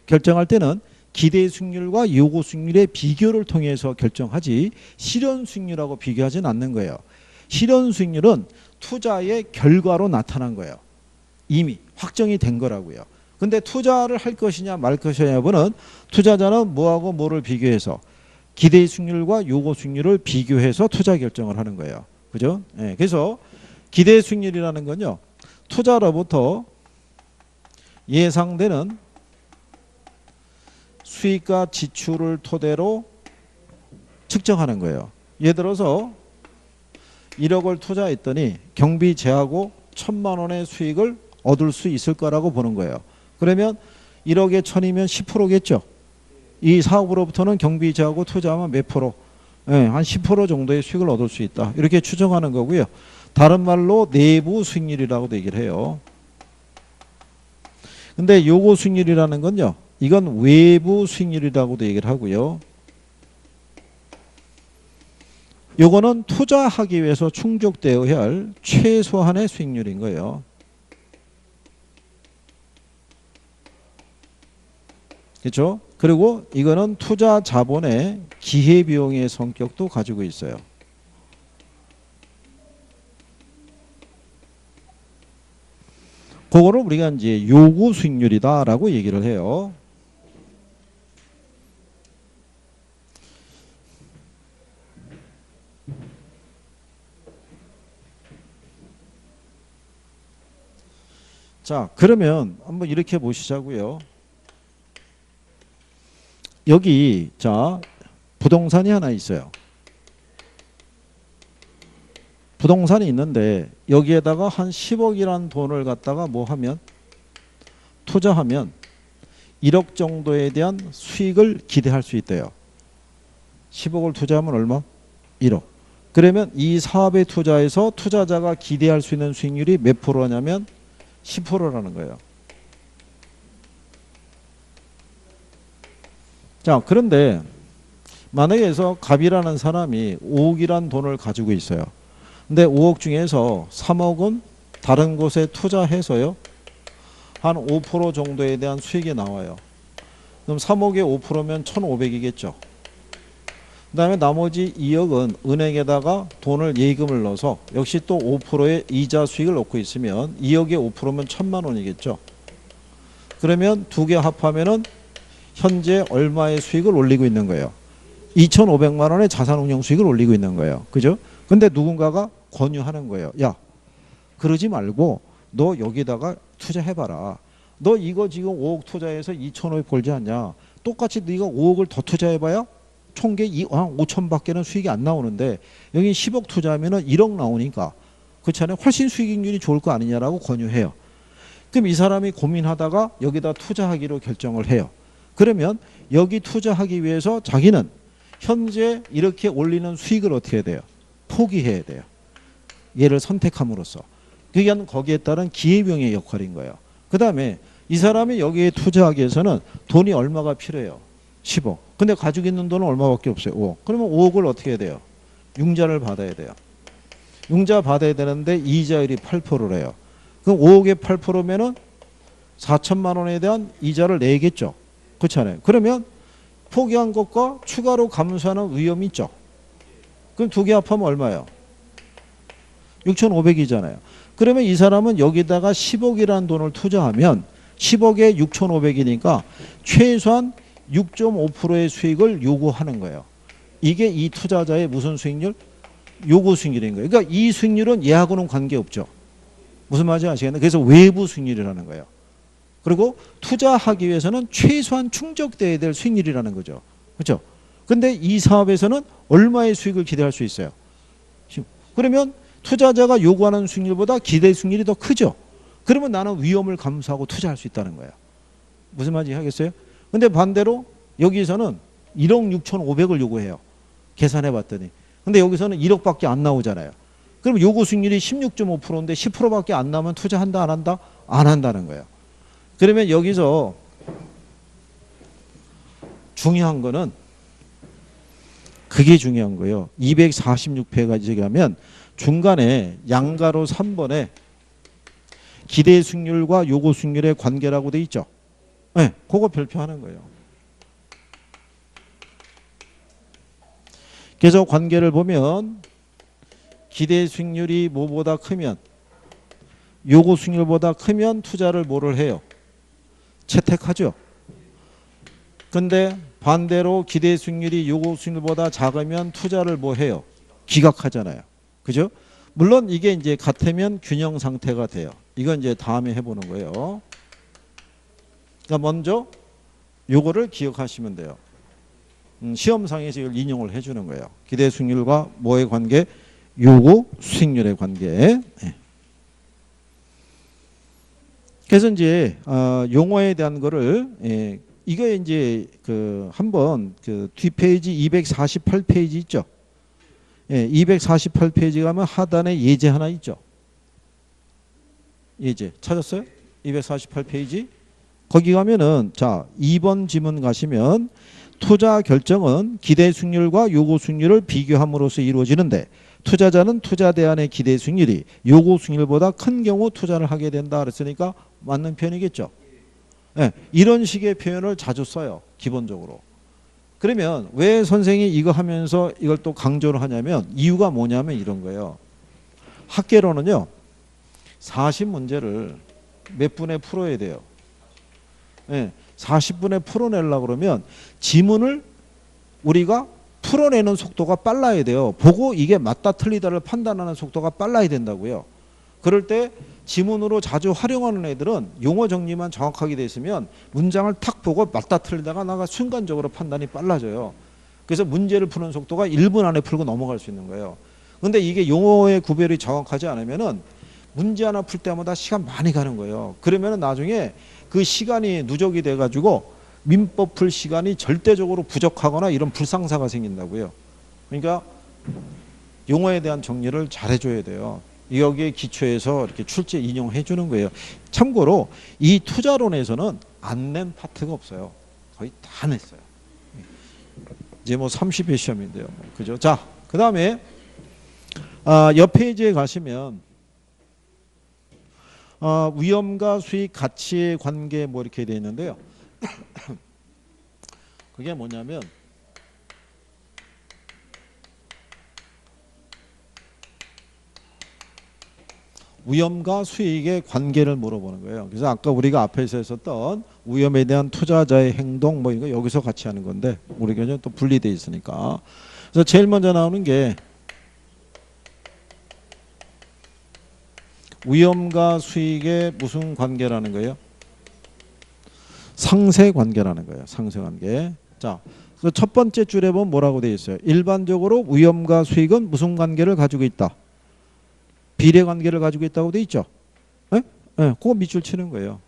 [SPEAKER 1] 결정할 때는 기대 수익률과 요구 수익률의 비교를 통해서 결정하지 실현 수익률하고 비교하지는 않는 거예요. 실현 수익률은 투자의 결과로 나타난 거예요. 이미 확정이 된 거라고요. 근데 투자를 할 것이냐 말 것이냐 여부는 투자자는 뭐하고 뭐를 비교해서 기대 수익률과 요구 수익률을 비교해서 투자 결정을 하는 거예요. 그죠? 네, 그래서 기대 수익률이라는 건요. 투자로부터 예상되는 수익과 지출을 토대로 측정하는 거예요. 예를 들어서 1억을 투자했더니 경비 제하고 1,000만 원의 수익을 얻을 수 있을 거라고 보는 거예요. 그러면 1억에 1,000이면 10%겠죠. 이 사업으로부터는 경비 제하고 투자하면 몇 프로? 네, 한 10% 정도의 수익을 얻을 수 있다. 이렇게 추정하는 거고요. 다른 말로 내부 수익률이라고도 얘기를 해요. 근데 요거 수익률이라는 건요. 이건 외부 수익률이라고도 얘기를 하고요. 요거는 투자하기 위해서 충족되어야 할 최소한의 수익률인 거예요. 그렇죠? 그리고 이거는 투자 자본의 기회비용의 성격도 가지고 있어요. 그거를 우리가 이제 요구 수익률이다라고 얘기를 해요. 자, 그러면 한번 이렇게 보시자고요. 여기 자 부동산이 하나 있어요. 부동산이 있는데 여기에다가 한 10억이란 돈을 갖다가 뭐 하면 투자하면 1억 정도에 대한 수익을 기대할 수 있대요. 10억을 투자하면 얼마? 1억. 그러면 이 사업에 투자해서 투자자가 기대할 수 있는 수익률이 몇 프로냐면 10%라는 거예요. 자, 그런데 만약에서 갑이라는 사람이 5억이란 돈을 가지고 있어요. 근데 5억 중에서 3억은 다른 곳에 투자해서요. 한 5% 정도에 대한 수익이 나와요. 그럼 3억에 5%면 1,500이겠죠. 그 다음에 나머지 2억은 은행에다가 돈을 예금을 넣어서 역시 또 5%의 이자 수익을 넣고 있으면 2억에 5%면 1,000만 원이겠죠. 그러면 두 개 합하면은 현재 얼마의 수익을 올리고 있는 거예요. 2,500만 원의 자산운용 수익을 올리고 있는 거예요. 그죠? 근데 누군가가 권유하는 거예요. 야, 그러지 말고 너 여기다가 투자해봐라. 너 이거 지금 5억 투자해서 2,500 벌지 않냐. 똑같이 네가 5억을 더 투자해봐야 총계 5천밖에는 수익이 안 나오는데 여기 10억 투자하면 1억 나오니까 그렇잖아요. 훨씬 수익률이 좋을 거 아니냐라고 권유해요. 그럼 이 사람이 고민하다가 여기다 투자하기로 결정을 해요. 그러면 여기 투자하기 위해서 자기는 현재 이렇게 올리는 수익을 어떻게 해야 돼요? 포기해야 돼요. 얘를 선택함으로써. 그게 거기에 따른 기회비용의 역할인 거예요. 그 다음에 이 사람이 여기에 투자하기 위해서는 돈이 얼마가 필요해요? 10억. 근데 가지고 있는 돈은 얼마밖에 없어요? 5억. 그러면 5억을 어떻게 해야 돼요? 융자를 받아야 돼요. 융자 받아야 되는데 이자율이 8%래요. 그럼 5억에 8%면은 4천만 원에 대한 이자를 내겠죠. 그렇잖아요. 그러면 포기한 것과 추가로 감수하는 위험이 있죠. 그럼 두 개 합하면 얼마예요? 6,500이잖아요. 그러면 이 사람은 여기다가 10억이라는 돈을 투자하면 10억에 6,500이니까 최소한 6.5%의 수익을 요구하는 거예요. 이게 이 투자자의 무슨 수익률? 요구 수익률인 거예요. 그러니까 이 수익률은 얘하고는 관계없죠. 무슨 말인지 아시겠나요? 그래서 외부 수익률이라는 거예요. 그리고 투자하기 위해서는 최소한 충족돼야 될 수익률이라는 거죠. 그렇죠? 근데 이 사업에서는 얼마의 수익을 기대할 수 있어요? 그러면 투자자가 요구하는 수익률보다 기대 수익률이 더 크죠. 그러면 나는 위험을 감수하고 투자할 수 있다는 거예요. 무슨 말인지 하겠어요? 근데 반대로 여기서는 1억 6,500을 요구해요. 계산해 봤더니. 근데 여기서는 1억밖에 안 나오잖아요. 그럼 요구 수익률이 16.5%인데 10%밖에 안 나오면 투자한다 안 한다? 안 한다는 거예요. 그러면 여기서 중요한 거는 그게 중요한 거예요. 246페이지에 가면 중간에 양가로 3번에 기대 수익률과 요구 수익률의 관계라고 돼 있죠. 네, 그거 별표하는 거예요. 그래서 관계를 보면 기대 수익률이 뭐보다 크면 요구 수익률보다 크면 투자를 뭐를 해요? 채택하죠. 근데 반대로 기대 수익률이 요구 수익률보다 작으면 투자를 뭐 해요? 기각하잖아요. 그죠? 물론 이게 이제 같으면 균형 상태가 돼요. 이건 이제 다음에 해보는 거예요. 그러니까 먼저 요거를 기억하시면 돼요. 시험상에서 이걸 인용을 해주는 거예요. 기대 수익률과 뭐의 관계? 요구 수익률의 관계. 네. 그래서 이제 용어에 대한 거를 이거 이제 그 한번 그 뒷페이지 248페이지 있죠. 248페이지 가면 하단에 예제 하나 있죠. 예제 찾았어요? 248페이지. 거기 가면은 자 2번 지문 가시면 투자 결정은 기대 수익률과 요구 수익률을 비교함으로써 이루어지는데 투자자는 투자 대안의 기대 수익률이 요구 수익률보다 큰 경우 투자를 하게 된다 그랬으니까 맞는 표현이겠죠. 네, 이런 식의 표현을 자주 써요. 기본적으로. 그러면 왜 선생이 이거 하면서 이걸 또 강조를 하냐면 이유가 뭐냐면 이런 거예요. 학계로는요. 40문제를 몇 분에 풀어야 돼요. 네, 40분에 풀어내려고 그러면 지문을 우리가 풀어내는 속도가 빨라야 돼요. 보고 이게 맞다 틀리다를 판단하는 속도가 빨라야 된다고요. 그럴 때 지문으로 자주 활용하는 애들은 용어 정리만 정확하게 돼 있으면 문장을 탁 보고 맞다 틀리다가 나가 순간적으로 판단이 빨라져요. 그래서 문제를 푸는 속도가 1분 안에 풀고 넘어갈 수 있는 거예요. 근데 이게 용어의 구별이 정확하지 않으면은 문제 하나 풀 때마다 시간 많이 가는 거예요. 그러면은 나중에 그 시간이 누적이 돼 가지고 민법 풀 시간이 절대적으로 부족하거나 이런 불상사가 생긴다고요. 그러니까 용어에 대한 정리를 잘 해줘야 돼요. 여기에 기초해서 이렇게 출제 인용해 주는 거예요. 참고로 이 투자론에서는 안 낸 파트가 없어요. 거의 다 냈어요. 이제 뭐 30회 시험인데요. 그죠? 자, 그 다음에 옆 페이지에 가시면 위험과 수익 가치의 관계 뭐 이렇게 되어 있는데요. 그게 뭐냐면 위험과 수익의 관계를 물어보는 거예요. 그래서 아까 우리가 앞에서 했었던 위험에 대한 투자자의 행동 뭐 이거 여기서 같이 하는 건데 우리가 또 분리되어 있으니까. 그래서 제일 먼저 나오는 게 위험과 수익의 무슨 관계라는 거예요? 상세 관계라는 거예요. 상세 관계. 자, 그래서 첫 번째 줄에 보면 뭐라고 되어 있어요? 일반적으로 위험과 수익은 무슨 관계를 가지고 있다? 비례 관계를 가지고 있다고 돼 있죠. 예? 예, 그거 밑줄 치는 거예요.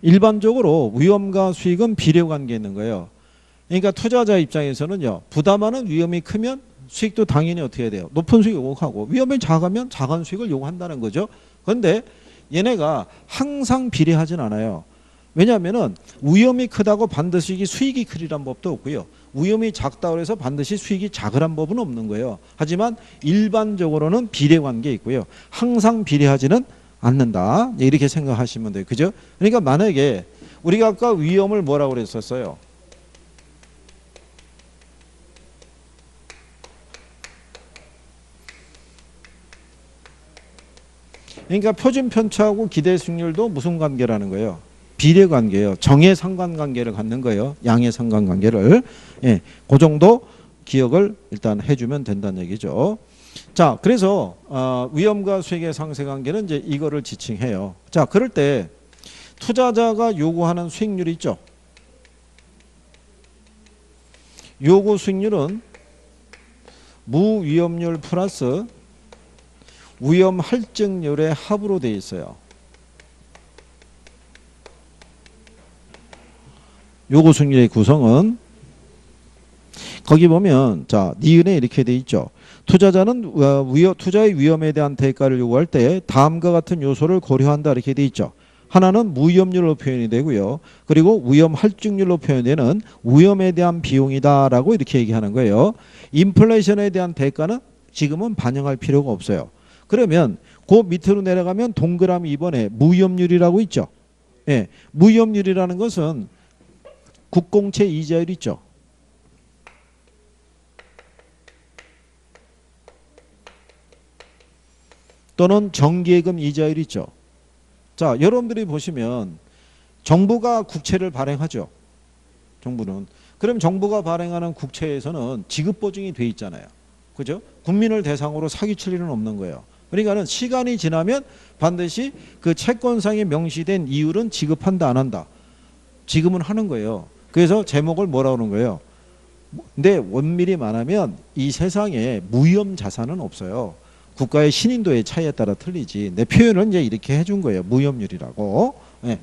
[SPEAKER 1] 일반적으로 위험과 수익은 비례 관계에 있는 거예요. 그러니까 투자자 입장에서는요. 부담하는 위험이 크면 수익도 당연히 어떻게 해야 돼요? 높은 수익을 요구하고 위험이 작으면 작은 수익을 요구한다는 거죠. 그런데 얘네가 항상 비례하진 않아요. 왜냐하면 위험이 크다고 반드시 수익이 크리란 법도 없고요. 위험이 작다고 해서 반드시 수익이 작으란 법은 없는 거예요. 하지만 일반적으로는 비례관계에 있고요. 항상 비례하지는 않는다. 이렇게 생각하시면 돼요. 그죠? 그러니까 만약에 우리가 아까 위험을 뭐라고 그랬었어요? 그러니까 표준 편차하고 기대 수익률도 무슨 관계라는 거예요? 비례 관계예요. 정의 상관관계를 갖는 거예요. 양의 상관관계를. 예, 그 정도 기억을 일단 해주면 된다는 얘기죠. 자, 그래서 위험과 수익의 상세 관계는 이제 이거를 지칭해요. 자, 그럴 때 투자자가 요구하는 수익률이 있죠. 요구 수익률은 무위험률 플러스 위험 할증률의 합으로 되어 있어요. 요구 수익률의 구성은 거기 보면 자 니은에 이렇게 돼 있죠. 투자자는 투자의 위험에 대한 대가를 요구할 때 다음과 같은 요소를 고려한다 이렇게 돼 있죠. 하나는 무위험률로 표현이 되고요. 그리고 위험 할증률로 표현되는 위험에 대한 비용이다라고 이렇게 얘기하는 거예요. 인플레이션에 대한 대가는 지금은 반영할 필요가 없어요. 그러면 그 밑으로 내려가면 동그라미 2번에 무위험률이라고 있죠. 예, 무위험률이라는 것은 국공채 이자율 있죠. 또는 정기예금 이자율 있죠. 자, 여러분들이 보시면 정부가 국채를 발행하죠. 정부는. 그럼 정부가 발행하는 국채에서는 지급 보증이 돼 있잖아요. 그죠? 국민을 대상으로 사기칠 일은 없는 거예요. 그러니까는 시간이 지나면 반드시 그 채권상에 명시된 이율은 지급한다 안 한다. 지금은 하는 거예요. 그래서 제목을 뭐라고 하는 거예요? 근데 원밀히 말하면 이 세상에 무위험 자산은 없어요. 국가의 신인도의 차이에 따라 틀리지. 내 표현은 이제 이렇게 해준 거예요. 무위험률이라고. 예.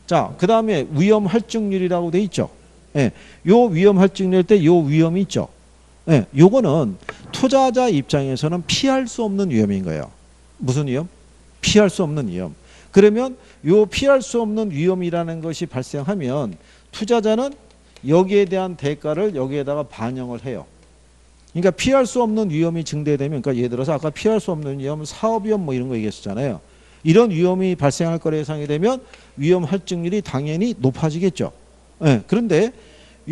[SPEAKER 1] 자, 그 다음에 위험 할증률이라고 돼 있죠. 예. 요 위험 할증률 때 요 위험이 있죠. 예. 요거는 투자자 입장에서는 피할 수 없는 위험인 거예요. 무슨 위험? 피할 수 없는 위험. 그러면 요 피할 수 없는 위험이라는 것이 발생하면 투자자는 여기에 대한 대가를 여기에다가 반영을 해요. 그러니까 피할 수 없는 위험이 증대되면, 그러니까 예를 들어서 아까 피할 수 없는 위험, 사업위험 뭐 이런 거 얘기했었잖아요. 이런 위험이 발생할 거라 예상이 되면 위험 할증률이 당연히 높아지겠죠. 네, 그런데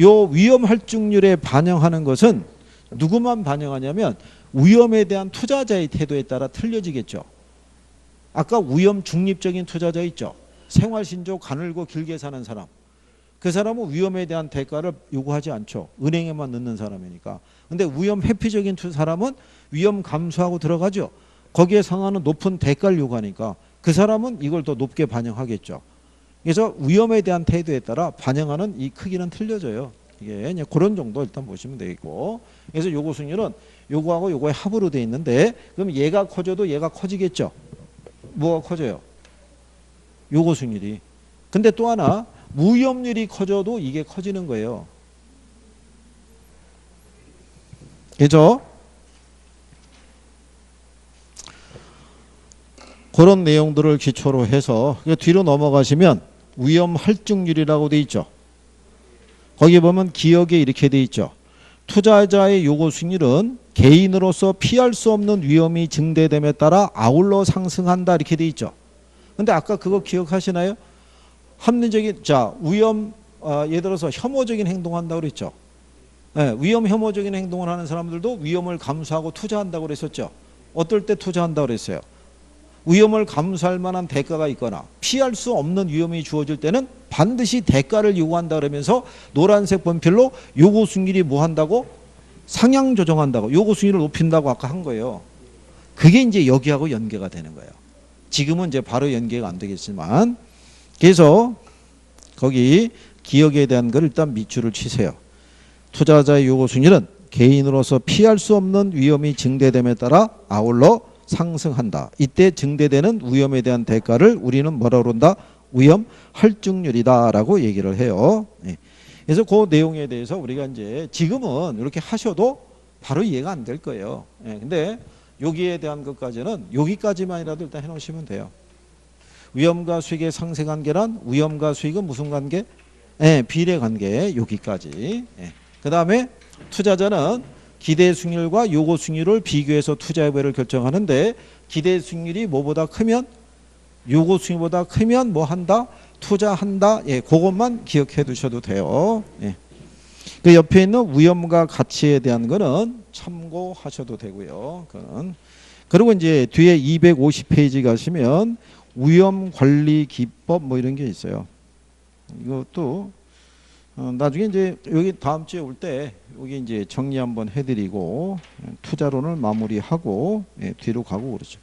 [SPEAKER 1] 요 위험 할증률에 반영하는 것은 누구만 반영하냐면 위험에 대한 투자자의 태도에 따라 틀려지겠죠. 아까 위험 중립적인 투자자 있죠. 생활신조 가늘고 길게 사는 사람. 그 사람은 위험에 대한 대가를 요구하지 않죠. 은행에만 넣는 사람이니까. 근데 위험 회피적인 사람은 위험 감수하고 들어가죠. 거기에 상하는 높은 대가를 요구하니까 그 사람은 이걸 더 높게 반영하겠죠. 그래서 위험에 대한 태도에 따라 반영하는 이 크기는 틀려져요. 이게 그냥 그런 정도 일단 보시면 되겠고. 그래서 요거 승률은 요거하고 요거의 합으로 돼 있는데 그럼 얘가 커져도 얘가 커지겠죠. 뭐가 커져요? 요거 승률이. 근데 또 하나 무위험률이 커져도 이게 커지는 거예요. 그죠? 그런 내용들을 기초로 해서 뒤로 넘어가시면 위험 할증률이라고 돼 있죠. 거기 보면 기억에 이렇게 돼 있죠. 투자자의 요구 수익률은 개인으로서 피할 수 없는 위험이 증대됨에 따라 아울러 상승한다 이렇게 돼 있죠. 근데 아까 그거 기억하시나요? 합리적인 위험 예를 들어서 혐오적인 행동한다고 그랬죠. 네, 위험 혐오적인 행동을 하는 사람들도 위험을 감수하고 투자한다고 그랬었죠. 어떨 때 투자한다고 그랬어요? 위험을 감수할 만한 대가가 있거나 피할 수 없는 위험이 주어질 때는 반드시 대가를 요구한다 그러면서 노란색 번필로 요구 수익률이 뭐 한다고? 상향 조정한다고. 요구 수익률을 높인다고 아까 한 거예요. 그게 이제 여기하고 연계가 되는 거예요. 지금은 이제 바로 연계가 안 되겠지만 그래서 거기 기억에 대한 걸 일단 밑줄을 치세요. 투자자의 요구 수익률은 개인으로서 피할 수 없는 위험이 증대됨에 따라 아울러 상승한다. 이때 증대되는 위험에 대한 대가를 우리는 뭐라고 그런다? 위험 할증률이다라고 얘기를 해요. 그래서 그 내용에 대해서 우리가 이제 지금은 이렇게 하셔도 바로 이해가 안 될 거예요. 근데 여기에 대한 것까지는 여기까지만이라도 일단 해놓으시면 돼요. 위험과 수익의 상세 관계란 위험과 수익은 무슨 관계? 비례 관계 여기까지. 그 다음에 투자자는 기대 수익률과 요구 수익률을 비교해서 투자 여부를 결정하는데 기대 수익률이 뭐보다 크면 요구 수익률보다 크면 뭐 한다? 투자한다. 그것만 기억해 두셔도 돼요. 그 옆에 있는 위험과 가치에 대한 거는 참고하셔도 되고요. 그건. 그리고 이제 뒤에 250페이지 가시면 위험 관리 기법 뭐 이런 게 있어요. 이것도 나중에 이제 여기 다음 주에 올 때 여기 이제 정리 한번 해드리고 투자론을 마무리하고 뒤로 가고 그렇죠.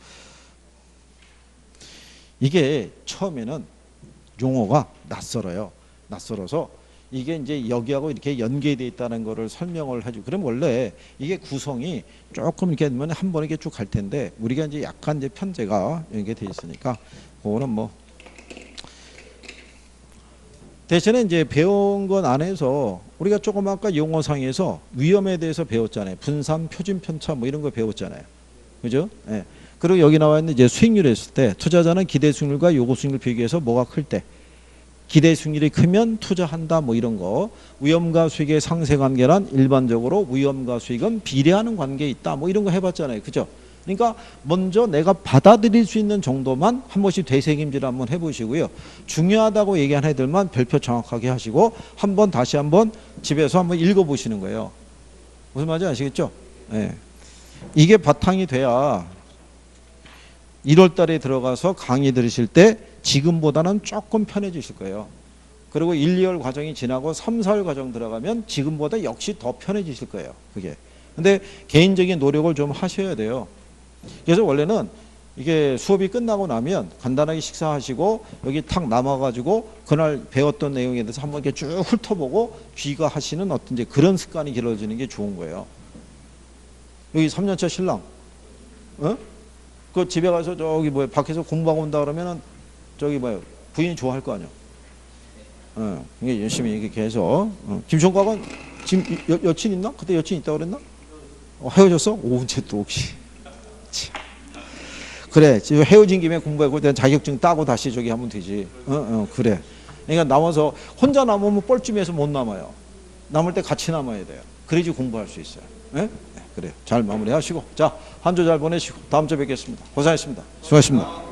[SPEAKER 1] 이게 처음에는 용어가 낯설어요. 낯설어서 이게 이제 여기하고 이렇게 연계되어 있다는 거를 설명을 해주고 그럼 원래 이게 구성이 조금 이렇게 되면 한 번에 이렇게 쭉 갈 텐데 우리가 이제 약간 이제 편제가 이렇게 돼 있으니까 그거는 뭐 대신에 이제 배운 것 안에서 우리가 조금 아까 용어상에서 위험에 대해서 배웠잖아요. 분산, 표준 편차 뭐 이런 거 배웠잖아요. 그죠? 예. 그리고 여기 나와 있는 이제 수익률 했을 때 투자자는 기대 수익률과 요구 수익률 비교해서 뭐가 클 때 기대 수익률이 크면 투자한다 뭐 이런 거. 위험과 수익의 상세 관계란 일반적으로 위험과 수익은 비례하는 관계에 있다 뭐 이런 거 해봤잖아요. 그죠? 그러니까 먼저 내가 받아들일 수 있는 정도만 한 번씩 되새김질 한번 해보시고요. 중요하다고 얘기한 애들만 별표 정확하게 하시고 한번 다시 한번 집에서 한번 읽어보시는 거예요. 무슨 말인지 아시겠죠? 네. 이게 바탕이 돼야 1월 달에 들어가서 강의 들으실 때 지금보다는 조금 편해지실 거예요. 그리고 1, 2월 과정이 지나고 3, 4월 과정 들어가면 지금보다 역시 더 편해지실 거예요. 그게. 근데 개인적인 노력을 좀 하셔야 돼요. 그래서 원래는 이게 수업이 끝나고 나면 간단하게 식사하시고 여기 탁 남아가지고 그날 배웠던 내용에 대해서 한번 이렇게 쭉 훑어보고 귀가하시는 어떤 이제 그런 습관이 길어지는 게 좋은 거예요. 여기 3년차 신랑, 어? 그 집에 가서 저기 뭐야 밖에서 공부하고 온다 그러면은 저기 뭐야 부인이 좋아할 거 아니야. 이게 열심히 이렇게 해서 김총각은 지금 여친 있나? 그때 여친 있다고 그랬나? 헤어졌어? 언제 또 혹시? 그래 지금 헤어진 김에 공부하고 자격증 따고 다시 저기 하면 되지. 그래. 그러니까 남아서 혼자 남으면 뻘쭘해서 못 남아요. 남을 때 같이 남아야 돼요. 그래야지 공부할 수 있어요. 네? 그래 잘 마무리하시고 자 한 주 잘 보내시고 다음 주에 뵙겠습니다. 고생하셨습니다. 수고하셨습니다.